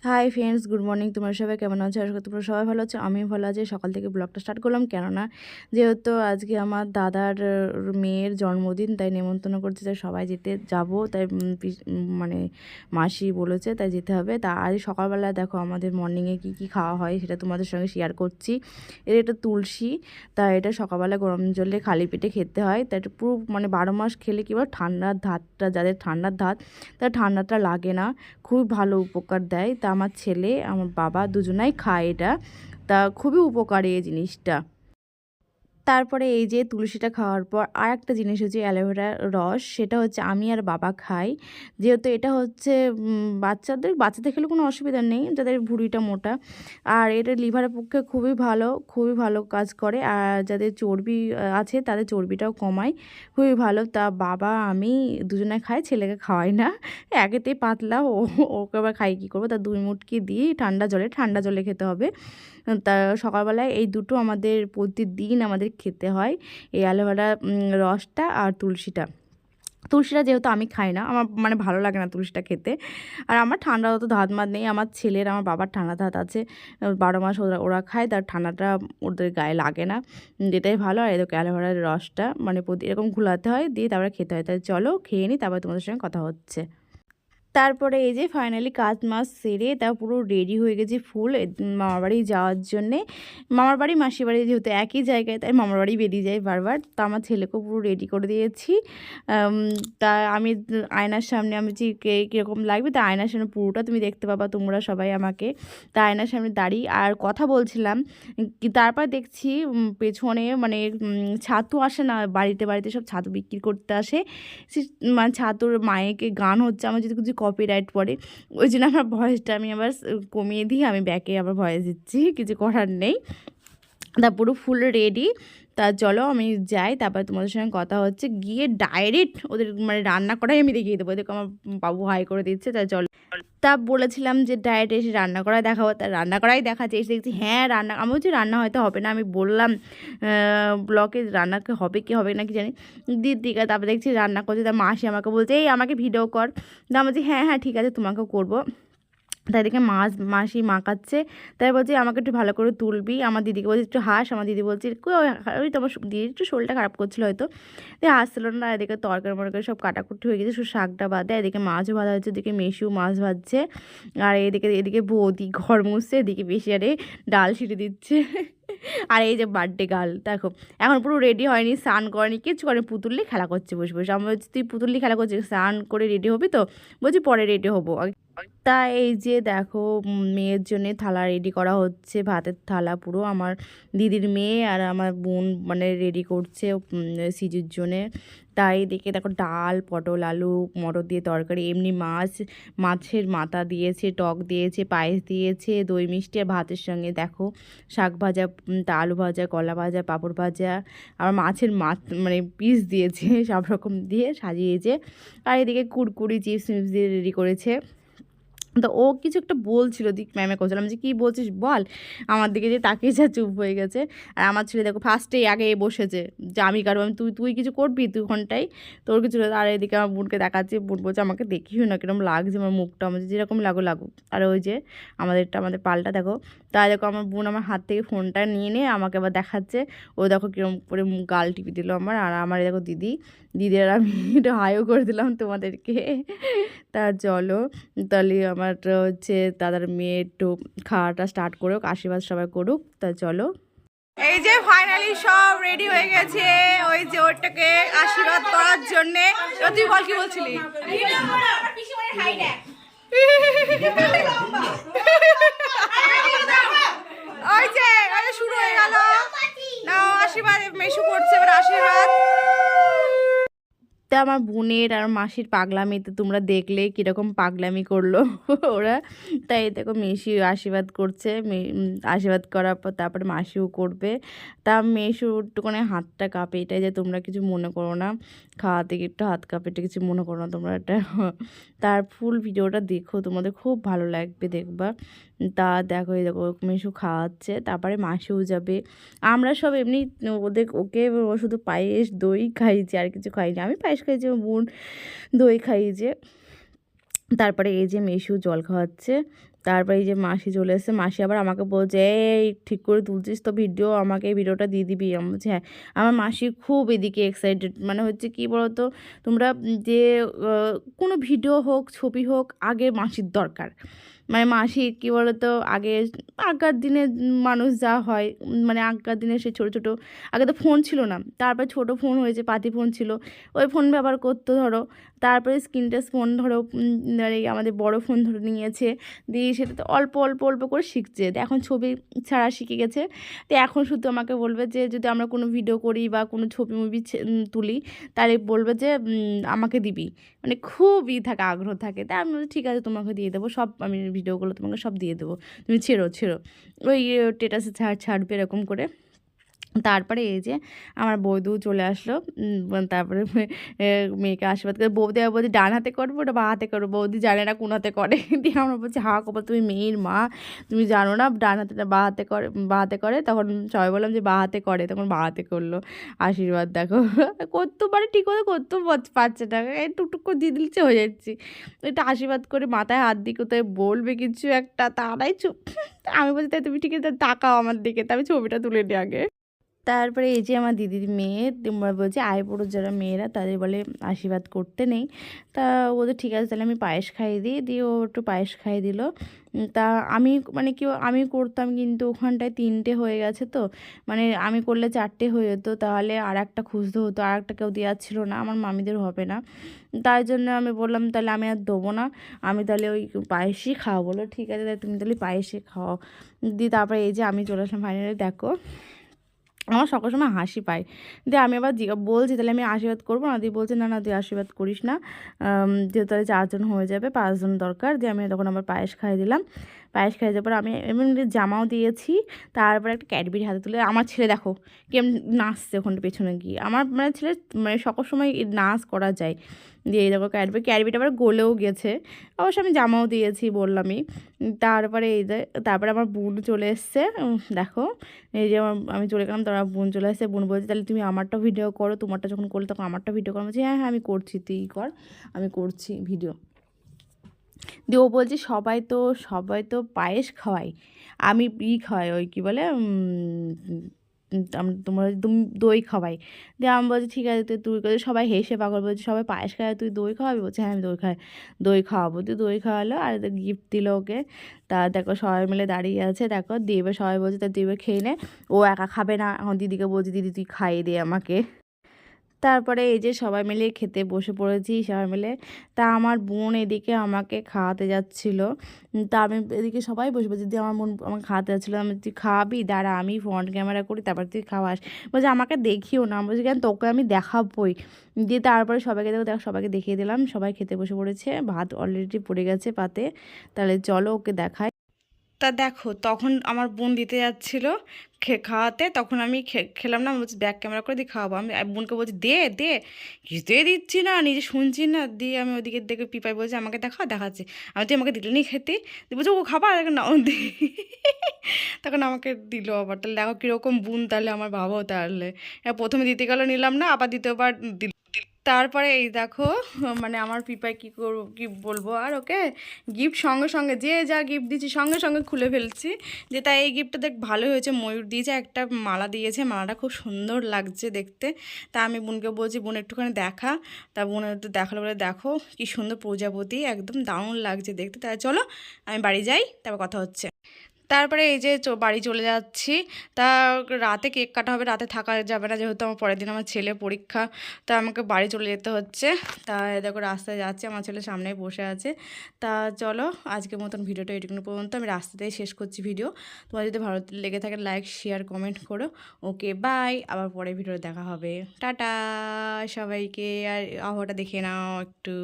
Hi friends, good morning. তোমরা সবাই কেমন আছো? আশা করি তোমরা সবাই ভালো আছো। আমিও ভালো আছি। সকাল থেকে ব্লগটা স্টার্ট করলাম, কেননা যেহেতু আজকে আমার দাদার মেয়ের জন্মদিন, তাই নেমন্তন্ন করছে, তাই সবাই যেতে যাব। তাই মানে মাসি বলেছে, তাই যেতে হবে। তা আজ সকালবেলা দেখো আমাদের মর্নিংয়ে কি কি খাওয়া হয় সেটা তোমাদের সঙ্গে শেয়ার করছি। এটা তুলসী, তাই এটা সকালবেলা গরম জলে খালি পেটে খেতে হয়। তাই এটা পুরো 12 মাস খেলে কি বল, ঠান্ডার ধাতটা, যাদের ঠান্ডার ধাত তার ঠান্ডাটা লাগে না, খুব ভালো উপকার দেয়। তা আমার ছেলে আমার বাবা দুজনাই খায় এটা, তা খুবই উপকারী এই জিনিসটা। তারপরে এই যে তুলসীটা খাওয়ার পর আর একটা জিনিস হচ্ছে অ্যালোভেরার রস, সেটা হচ্ছে আমি আর বাবা খাই। যেহেতু এটা হচ্ছে বাচ্চাদের খেলে কোনো অসুবিধা নেই, যাদের ভুঁড়িটা মোটা। আর এটা লিভারের পক্ষে খুবই ভালো কাজ করে। আর যাদের চর্বি আছে তাদের চর্বিটাও কমায়, খুবই ভালো। তা বাবা আমি দুজনে খাই, ছেলেকে খাওয়াই না, একেতেই পাতলা, ওকে আবার খাই কী করবো। তা 2 মুটকি দিই ঠান্ডা জলে খেতে হবে। তা সকালবেলায় এই দুটো আমাদের প্রতিদিন আমাদের খেতে হয়, এই অ্যালোভেরা রসটা আর তুলসীটা যেহেতু আমি খাই না, আমার ভালো লাগে না তুলসীটা খেতে। আর আমার ঠান্ডা অত ধাত মাত নেই, আমার ছেলের আমার বাবার ঠান্ডা ধাত আছে, 12 মাস ওরা খায়, তার ঠান্ডাটা ওদের গায়ে লাগে না, যেটাই ভালো। আর এরকম অ্যালোভেরার রসটা এরকম ঘুলাতে হয়, দিয়ে তারপরে খেতে হয়। তাই চলো খেয়ে নিই, তারপরে তোমাদের সঙ্গে কথা হচ্ছে। তারপরে এই যে ফাইনালি কাজ মাস সেরে তা পুরো রেডি হয়ে গেছি ফুল মামার বাড়ি যাওয়ার জন্যে। মামার বাড়ি মাসির বাড়ি যেহেতু একই জায়গায়, তাই মামার বাড়ি বেরিয়ে যাই বারবার। তা আমার ছেলেকেও পুরো রেডি করে দিয়েছি। তা আমি আয়নার সামনে আমি যে কীরকম লাগবে, তা আয়নার সামনে পুরোটা তুমি দেখতে পাবা তোমরা সবাই আমাকে। তা আয়নার সামনে দাঁড়িয়ে আর কথা বলছিলাম, তারপর দেখছি পেছনে ছাতু আসে না, বাড়িতে বাড়িতে সব ছাতু বিক্রি করতে আসে, সে ছাতুর মায়েকে গান হচ্ছে, আমার যদি কিছু কপিরাইট পড়ে, ওই জন্য আমার ভয়েসটা আমি আবার কমিয়ে দিই, আমি ব্যাকে আবার ভয়েস দিচ্ছি, কিছু করার নেই। তা পুরো ফুল রেডি। তা চলো আমি যাই, তারপর তোমাদের সঙ্গে কথা হচ্ছে। গিয়ে ডাইরেক্ট ওদের রান্না করাই আমি দেখিয়ে দেবো, এদেরকে আমার বাবু হাই করে দিচ্ছে। তা চলো, তা বলেছিলাম যে ডাইরেক্ট এসে রান্না করাই দেখাবো, তা রান্না করাই দেখাচ্ছে। এসে দেখছি হ্যাঁ রান্না, আমি বলছি রান্না হয়তো হবে না, আমি বললাম ব্লকে রান্নাকে হবে কি হবে না কি জানি, দিদিকে। তারপর দেখছি রান্না করছে, তার মাসি আমাকে বলছে এই আমাকে ভিডিও কর। তা আমি বলছি হ্যাঁ হ্যাঁ ঠিক আছে, তোমাকেও করবো। তাই দেখে মাসি মাখাচ্ছে, তাই বলছি আমাকে একটু ভালো করে তুলবি। আমার দিদিকে বলছি একটু হাস, আমার দিদি বলছি ওই তোমার দিদির একটু শরীরটা খারাপ করছিল হয়তো, তাই হাসছিল না। এদিকে তরকারি সব কাটাকুটি হয়ে গেছে, শুধু শাকটা বাদে। এদিকে মাছও ভাজা হচ্ছে, এদিকে মেশু মাছ ভাজছে, আর এদিকে বৌদি ঘর মুছছে, এদিকে বেশি আরে ডাল ছিটে দিচ্ছে। আর এই যে বার্থডে গার্ল দেখো, এখন পুরো রেডি হয়নি, স্নান করেনি, কিছু করেনি, পুতুল নিয়ে খেলা করছে বসে বসে। আমি বলছি তুই পুতুল নিয়ে খেলা করছিস, স্নান করে রেডি হবি তো? বলছি পরে রেডি হবো। তা এই যে দেখো মেয়ের জন্যে থালা রেডি করা হচ্ছে, ভাতের থালা পুরো আমার দিদির মেয়ে আর আমার বোন রেডি করছে সিজুর জন্যে। তাই দেখে দেখো ডাল, পটল, আলু, মটর দিয়ে তরকারি, এমনি মাছের মাথা দিয়েছে, টক দিয়েছে, পায়েস দিয়েছে, দই মিষ্টি। আর ভাতের সঙ্গে দেখো শাক ভাজা, আলু ভাজা, কলা ভাজা, পাঁপড় ভাজা, আর মাছের পিস দিয়েছে, সব রকম দিয়ে সাজিয়েছে। আর এদিকে কুরকুরি, চিপস দিয়ে রেডি করেছে। তো ও কিছু একটা বলছিল, দিক ম্যামে করছিলাম যে কী বলছিস বল, আমার দিকে যে তাকিয়ে যা চুপ হয়ে গেছে। আর আমার ছেলে দেখো ফার্স্টেই আগে বসেছে যে আমি কারো, আমি তুই কিছু করবি, তুই ঘন্টায় তোর কিছু। আর এদিকে আমার বোনকে দেখাচ্ছে, বোন বলছে আমাকে দেখিও না কিরকম লাগছে আমার মুখটা, আমার যেরকম লাগুক। আর ওই যে আমাদের পালটা দেখো, তাই দেখো আমার বোন আমার হাত থেকে ফোনটা নিয়ে আমাকে আবার দেখাচ্ছে। ও দেখো কীরকম করে গাল টিপি দিল আমার। আর আমার দেখো দিদির আমি একটু হাইও করে দিলাম তোমাদেরকে। তা চলো, তাহলে আমার হচ্ছে দাদার মেয়ে একটু খাওয়াটা স্টার্ট করুক, আশীর্বাদ সবাই করুক। তা চলো, এই যে ফাইনালি সব রেডি হয়ে গেছে, ওই যে ওটাকে আশীর্বাদ করার জন্যে। তুই বল কি বলছিলি? ওই যে শুরু হয়ে গেল না, আশীর্বাদ মেশু করছে, এবার আশীর্বাদ। তা আমার বোনের আর মাসির পাগলামিতে তোমরা দেখলে কীরকম পাগলামি করলো ওরা। তাই দেখো মেশি আশীর্বাদ করছে, আশীর্বাদ করার পর তারপরে মাসিও করবে। তা মেশু একটুখানি হাতটা কাঁপে, এটাই যে তোমরা কিছু মনে করো না, খাওয়া থেকে একটু হাত কাঁপে, এটা কিছু মনে করো না তোমরা এটা। তার ফুল ভিডিওটা দেখো, তোমাদের খুব ভালো লাগবে দেখবা। তা দেখো এই দেখো মেশু খাওয়াচ্ছে, তারপরে মাসিও যাবে। আমরা সব এমনি ওকে শুধু পায়েস দই খাইছি, আর কিছু খাইনি। আমি পায়েস খাইছি, বোন দই খাইছে। তারপরে এই যে মেশু জল খাওয়াচ্ছে, তারপরে এই যে মাসি চলে এসেছে। মাসি আবার আমাকে বলছে, এই ঠিক করে তুলছিস তো ভিডিও, আমাকে এই ভিডিওটা দিয়ে দিবি। আমি বলছি হ্যাঁ। আমার মাসি খুব এদিকে এক্সাইটেড, মানে হচ্ছে কি বলতো, তোমরা যে কোনো ভিডিও হোক ছবি হোক আগে মাসির দরকার। মানে মাসি কী বলতো, আগেকার দিনে মানুষ যা হয়, মানে আগেকার দিনে সে ছোটো ছোটো, আগে তো ফোন ছিল না, তারপর ছোটো ফোন হয়েছে, পাতি ফোন ছিল, ওই ফোন ব্যবহার করতো ধরো। তারপরে স্ক্রিন টাচ ফোন ধরো, এই আমাদের বড় ফোন ধরে নিয়েছে, দিয়ে সেটাতে অল্প অল্প অল্প করে শিখছে। এখন ছবি ছাড়া শিখে গেছে। তো এখন শুধু আমাকে বলবে যে যদি আমরা কোনো ভিডিও করি বা কোনো ছবি মুভি তুলি, তাহলে বলবে যে আমাকে দিবি। মানে খুবই থাকে, আগ্রহ থাকে। তাই আমি বলছি ঠিক আছে, তোমাকে দিয়ে দেবো সব, আমি ভিডিওগুলো তোমাকে সব দিয়ে দেবো, তুমি ছেড়ো ছেড়ো, ওই স্ট্যাটাসে ছাড়বে এরকম করে। তারপরে এই যে আমার বৌদিও চলে আসলো। তারপরে মেয়েকে আশীর্বাদ করে বৌদি আবার বলছে ডান হাতে করবো ওটা বাঁ হাতে করবো, বৌদি জানে না কোন হাতে করে। দিয়ে আমরা বলছি হা কপাল, তুমি মেয়ের মা, তুমি জানো না ডান হাতে না বাঁ হাতে করে। তখন সবাই বললাম যে বাঁ হাতে করে, তখন বাঁ হাতে করলো। আশীর্বাদ দেখো করতে পারে ঠিক করে, করতেও পারছে না, এই টুকটুক করে দিয়ে দিচ্ছে হয়ে যাচ্ছি। এটা আশীর্বাদ করে মাথায় হাত দিয়ে কোথায় বলবে কিছু একটা, তারাই চুপ। আমি বলছি তাই তুমি ঠিক আছে তাকাও আমার দিকে, তা আমি ছবিটা তুলে নিই আগে। তারপরে এই যে আমার দিদির মেয়ে, তোমরা বলছে আইবুড়ো যারা মেয়েরা তাদের বলে আশীর্বাদ করতে নেই। তা বলছে ঠিক আছে তাহলে আমি পায়েস খাইয়ে দিই, দিয়ে ও একটু পায়েস খাইয়ে দিল। তা আমি মানে কি আমি করতাম, কিন্তু ওখানটায় 3টে হয়ে গেছে তো, মানে আমি করলে 4টে হয়ে যেত, তাহলে আর একটা খুঁজতে হতো, আর একটা কেউ দেওয়ার ছিল না, আমার মামিদের হবে না। তাই জন্য আমি বললাম তাহলে আমি আর দেবো না, আমি তাহলে ওই পায়েসই খাওয়া। বলো ঠিক আছে তাহলে তুমি তাহলে পায়েসই খাও। দিয়ে তারপরে এই যে আমি চলে আসলাম ফাইনালি। দেখো আমার সকল সময় হাসি পায়। দিয়ে আমি আবার বলছি তাহলে আমি আশীর্বাদ করবো না, দিয়ে বলছে না না তুই আশীর্বাদ করিস না, যেহেতু তাহলে 4জন হয়ে যাবে, 5জন দরকার। দিয়ে আমি তখন আবার পায়েস খাইয়ে দিলাম। পায়েস খাইয়ে যাওয়ার পর আমি এমনি জামাও দিয়েছি। তারপরে একটা ক্যাডবেরি হাতে তুলে, আমার ছেলে দেখো কেমন নাচছে ওখানটা পেছনে গিয়ে। আমার মানে ছেলে মানে সকল সময় নাচ করা যায়। দিয়ে এই দেখো ক্যাডবেরিটা আবার গলেও গেছে, অবশ্য আমি জামাও দিয়েছি বললামই। তারপরে এই যে তারপরে আমার বোন চলে এসছে, দেখো এই যে আমি চলে গেলাম, তারা বোন চলে আসছে। বোন বলছে তাহলে তুমি আমারটা ভিডিও করো, তোমারটা যখন করলে তখন আমারটা ভিডিও করো। বলছি হ্যাঁ হ্যাঁ আমি করছি, তুই কর, আমি করছি ভিডিও। দিয়ে ও বলছে সবাই তো পায়েস খাওয়াই, আমি খাওয়াই, ওই কী বলে তোমরা তুমি দই খাওয়াই। দিয়ে আমি বলছি ঠিক আছে তুই করে, সবাই হেসে পাগল, বলছি সবাই পায়েস খাওয়াই তুই দই খাওয়াবি। বলছে হ্যাঁ আমি দই খাওয়াবো। তুই দই খাওয়ালো আর গিফট দিল ওকে। তা দেখো সবাই মিলে দাঁড়িয়ে আছে, দেখো দেবে, সবাই বলছে তা দেবে খেয়ে নে, ও একা খাবে না। এখন দিদিকে বলছি দিদি তুই খাইয়ে দে আমাকে। তারপরে এই যে সবাই মিলে খেতে বসে পড়েছি সবাই মিলে। তা আমার বোন এদিকে আমাকে খাওয়াতে যাচ্ছিল। তা আমি এদিকে সবাই বসে পড়েছি, দিয়ে আমার বোন আমাকে খাওয়াতে যাচ্ছিলো। আমি তুই খাওয়াবি, দাঁড়া আমি ফ্রন্ট ক্যামেরা করি তারপর তুই খাওয়াস। বলছে আমাকে দেখিও না, বলছি কেন তোকে আমি দেখাবই। দিয়ে তারপরে সবাইকে সবাইকে দেখিয়ে দিলাম, সবাই খেতে বসে পড়েছে, ভাত অলরেডি পড়ে গেছে পাতে। তাহলে চলো ওকে দেখাই। তা দেখো তখন আমার বোন দিতে যাচ্ছিলো খাওয়াতে, তখন আমি খেলাম না, আমি বলছি ব্যাক ক্যামেরা করে দিয়ে খাওয়াবো। আমি বোনকে বলছি দে দে, কিছুতেই দিচ্ছি না, নিজে শুনছি না। দিয়ে আমি ওদিকে দেখে পিপাই বলছি আমাকে দেখাচ্ছে, আমি তুই আমাকে দিলে নি খেতে, দিয়ে বলছি ও খাবার না দি তখন আমাকে দিল আবার। তাহলে দেখো কীরকম বোন, তাহলে আমার বাবাও তাহলে প্রথমে দিতে গেলো নিলাম না, আবার দ্বিতীয়বার দিল। তারপরে এই দেখো মানে আমার পিপায় কী করবো কী বলবো আর, ওকে গিফট সঙ্গে সঙ্গে যে যা গিফট দিচ্ছি সঙ্গে সঙ্গে খুলে ফেলছি। যে তাই এই গিফটটা দেখ ভালো হয়েছে, ময়ূর দিয়েছে, একটা মালা দিয়েছে, মালাটা খুব সুন্দর লাগছে দেখতে। তা আমি বোনকে বলছি বোন একটুখানি দেখা, তা বোন একটু দেখালো বলে দেখো কি সুন্দর প্রজাপতি, একদম দারুণ লাগছে দেখতে। তাই চলো আমি বাড়ি যাই, তারপর কথা হচ্ছে। তারপরে এই যে বাড়ি চলে যাচ্ছি। তা রাতে কেক কাটা হবে, রাতে থাকা যাবে না, যেহেতু আমার পরের দিন আমার ছেলে পরীক্ষা, তা আমাকে বাড়ি চলে যেতে হচ্ছে। তা দেখো রাস্তায় যাচ্ছে, আমার ছেলে সামনেই বসে আছে। তা চলো আজকের মতন ভিডিওটা এটুকুনো পর্যন্ত, আমি রাস্তাতেই শেষ করছি ভিডিও। তোমার যদি ভালো লেগে থাকে লাইক শেয়ার কমেন্ট করো। ওকে বাই, আবার পরে ভিডিও দেখা হবে, টাটা সবাইকে। আর আবহাওয়াটা দেখে নাও একটু।